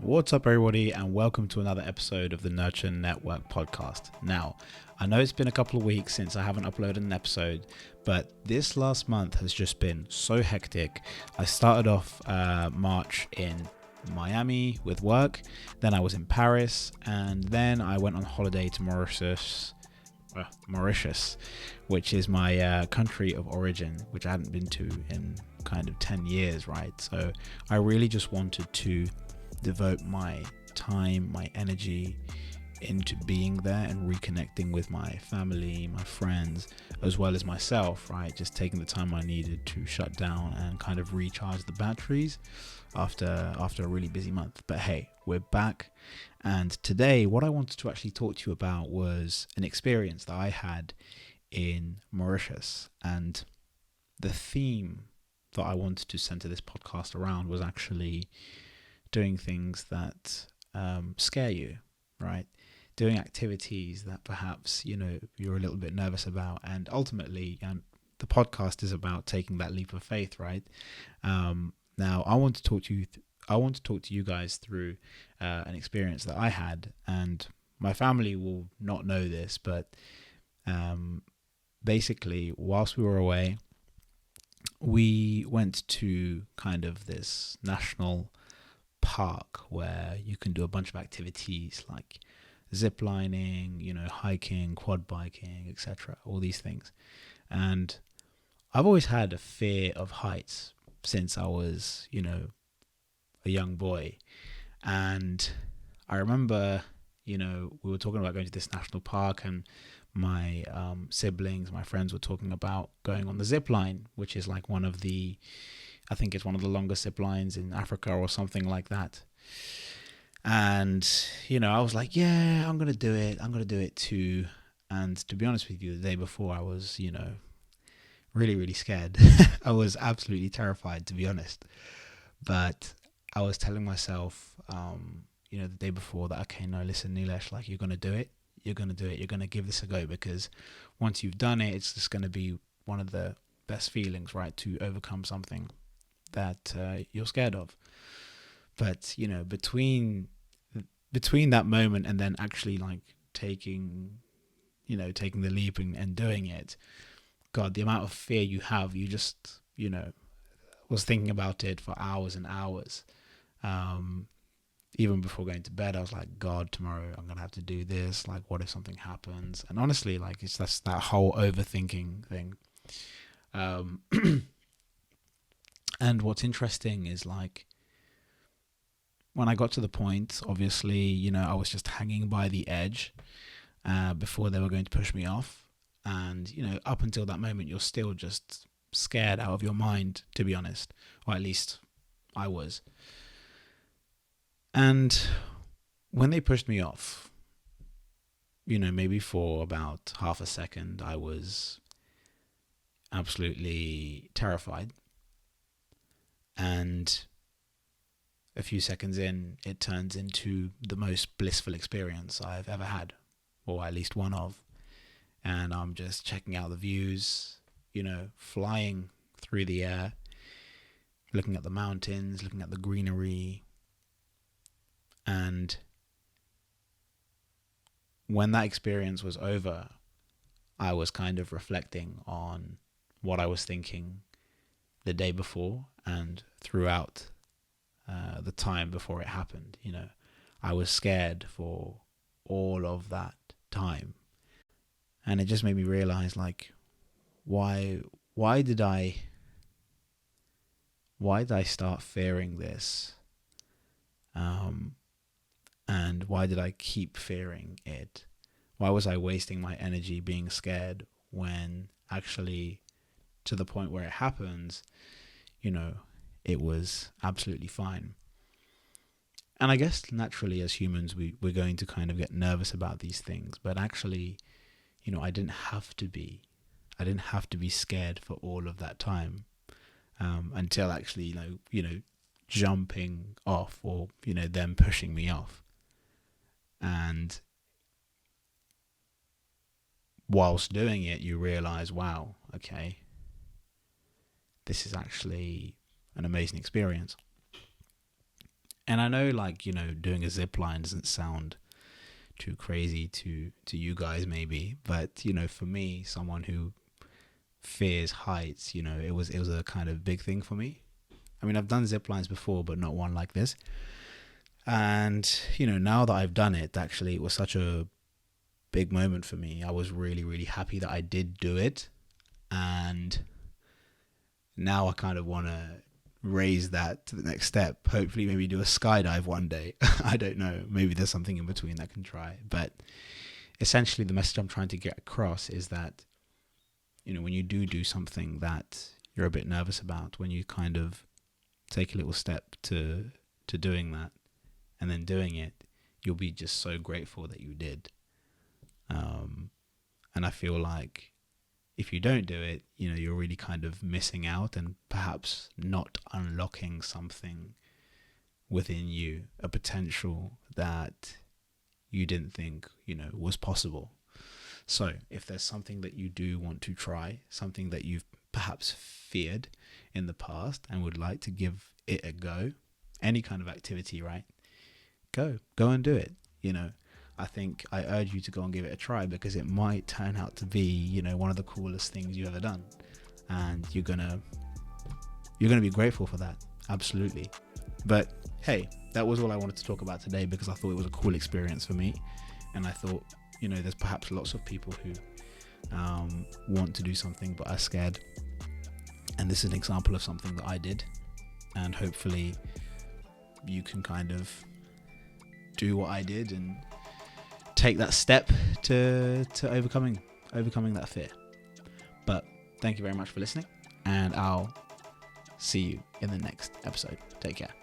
What's up, everybody, and welcome to another episode of the Nurture Network podcast. Now, I know it's been a couple of weeks since I haven't uploaded an episode, but this last month has just been so hectic. I started off March in Miami with work, then I was in Paris, and then I went on holiday to Mauritius, which is my country of origin, which I hadn't been to in kind of 10 years, right? So I really just wanted to devote my time, my energy into being there and reconnecting with my family, my friends, as well as myself, right? Just taking the time I needed to shut down and kind of recharge the batteries after a really busy month. But hey, we're back. And today, what I wanted to actually talk to you about was an experience that I had in Mauritius. And the theme that I wanted to center this podcast around was actually doing things that scare you, right? Doing activities that perhaps, you're a little bit nervous about. And ultimately, the podcast is about taking that leap of faith, right? Now, I want to talk to you guys through an experience that I had, and my family will not know this, but basically, whilst we were away, we went to kind of this national park where you can do a bunch of activities like zip lining, hiking, quad biking, etc., all these things. And I've always had a fear of heights since I was, a young boy. And I remember, we were talking about going to this national park, and my siblings, my friends were talking about going on the zip line, which is like I think it's one of the longest zip lines in Africa or something like that. And, I was like, yeah, I'm going to do it. I'm going to do it too. And to be honest with you, the day before I was, really, really scared. I was absolutely terrified, to be honest. But I was telling myself, the day before that, okay, no, listen, Nilesh, like, you're going to do it. You're going to do it. You're going to give this a go, because once you've done it, it's just going to be one of the best feelings, right, to overcome something that you're scared of. But, between that moment and then actually like taking the leap and doing it, God, the amount of fear you have, you just, was thinking about it for hours and hours. Even before going to bed, I was like, God, tomorrow I'm going to have to do this. Like, what if something happens? And honestly, like, it's just that whole overthinking thing. And what's interesting is, like, when I got to the point, obviously, I was just hanging by the edge before they were going to push me off. And, up until that moment, you're still just scared out of your mind, to be honest. Or at least I was. And when they pushed me off, maybe for about half a second, I was absolutely terrified. And a few seconds in, it turns into the most blissful experience I've ever had, or at least one of. And I'm just checking out the views, flying through the air, looking at the mountains, looking at the greenery. And when that experience was over, I was kind of reflecting on what I was thinking the day before and throughout the time before it happened. I was scared for all of that time. And it just made me realize, like, why did I start fearing this? And why did I keep fearing it? Why was I wasting my energy being scared when actually, to the point where it happens, it was absolutely fine? And I guess naturally as humans, we're going to kind of get nervous about these things. But actually, I didn't have to be. I didn't have to be scared for all of that time until actually, jumping off or, them pushing me off. And whilst doing it, you realize, wow, okay, this is actually an amazing experience. And I know, like, you know, doing a zip line doesn't sound too crazy to you guys maybe, but you know, for me, someone who fears heights, you know, it was a kind of big thing for me. I mean, I've done zip lines before, but not one like this. And you know, now that I've done it, actually, it was such a big moment for me. I was really, really happy that I did do it, and now I kind of want to raise that to the next step. Hopefully, maybe do a skydive one day. I don't know. Maybe there's something in between I can try. But essentially, the message I'm trying to get across is that, you know, when you do something that you're a bit nervous about, when you kind of take a little step to doing that and then doing it, you'll be just so grateful that you did. And I feel like if you don't do it, you know, you're really kind of missing out and perhaps not unlocking something within you, a potential that you didn't think, you know, was possible. So if there's something that you do want to try, something that you've perhaps feared in the past and would like to give it a go, any kind of activity, right? Go and do it. You know, I think I urge you to go and give it a try, because it might turn out to be, you know, one of the coolest things you've ever done, and you're gonna be grateful for that. Absolutely. But hey, that was all I wanted to talk about today, because I thought it was a cool experience for me, and I thought, you know, there's perhaps lots of people who want to do something but are scared, and this is an example of something that I did, and hopefully you can kind of do what I did and take that step to overcoming that fear. But thank you very much for listening, and I'll see you in the next episode. Take care.